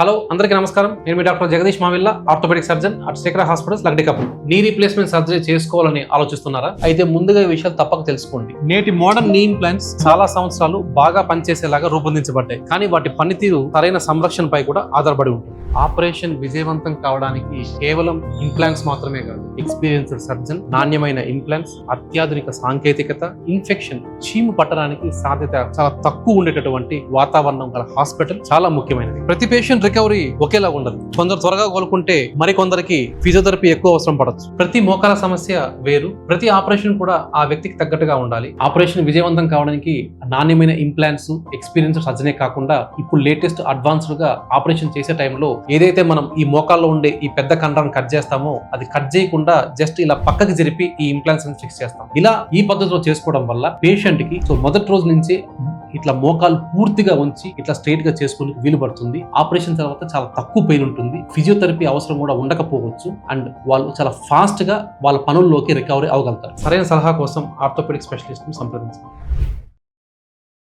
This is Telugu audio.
హలో అందరికీ నమస్కారం. నేను మీ doctor Jagadeesh Mavilla, orthopaedic surgeon at Srikara hospitals Lakdikapul. Knee replacement surgery చేసుకోవాలని ఆలోచిస్తున్నారా? అయితే ముందుగా ఈ విషయాలు తప్పక తెలుసుకోండి. నేటి మోడర్న్ నీ ఇంప్లాంట్స్ చాలా సంవత్సరాలు బాగా పనిచేసేలాగా రూపొందించబడ్డాయి, కానీ వాటి పనితీరు సరైన సంరక్షణపై కూడా ఆధారపడి ఉంటుంది. ఆపరేషన్ విజయవంతం కావడానికి కేవలం ఇంప్లాంట్స్ మాత్రమే కాదు, ఎక్స్పీరియన్స్డ్ సర్జన్, నాణ్యమైన ఇంప్లాంట్స్, అత్యాధునిక సాంకేతికత, ఇన్ఫెక్షన్ చీము పట్టడానికి సాధ్యత చాలా తక్కువ ఉండేటటువంటి వాతావరణం గల హాస్పిటల్ చాలా ముఖ్యమైనది. ప్రతి పేషెంట్ రికవరీ ఒకేలా ఉండదు. కొందరు త్వరగా కోలుకుంటే మరికొందరికి ఫిజియోథెరపీ ఎక్కువ అవసరం పడవచ్చు. ప్రతి మోకాల సమస్య వేరు, ప్రతి ఆపరేషన్ కూడా ఆ వ్యక్తికి తగ్గట్టుగా ఉండాలి. ఆపరేషన్ విజయవంతం కావడానికి నాణ్యమైన ఇంప్లాంట్స్, ఎక్స్పీరియన్స్డ్ సర్జనే కాకుండా ఇప్పుడు లేటెస్ట్ అడ్వాన్స్డ్ గా ఆపరేషన్ చేసే టైంలో ఏదైతే మనం ఈ మోకాల్లో ఉండే ఈ పెద్ద కండరాన్ని కట్ చేస్తామో అది కట్ చేయకుండా జస్ట్ ఇలా పక్కకి జరిపి ఈ ఇంప్లాంట్స్ ఫిక్స్ చేస్తాం. ఇలా ఈ పద్ధతిలో చేసుకోవడం వల్ల పేషెంట్ కి మొదటి రోజు నుంచి ఇట్లా మోకాలు పూర్తిగా ఉంచి ఇట్లా స్ట్రైట్ గా చేసుకుని వీలు పడుతుంది. ఆపరేషన్ తర్వాత చాలా తక్కువ పెయిన్ ఉంటుంది. ఫిజియోథెరపీ అవసరం కూడా ఉండకపోవచ్చు. అండ్ వాళ్ళు చాలా ఫాస్ట్ గా వాళ్ళ పనుల్లోకి రికవరీ అవ్వగలుగుతారు. సరైన సలహా కోసం ఆర్థోపెడిక్ స్పెషలిస్ట్ ని సంప్రదించండి.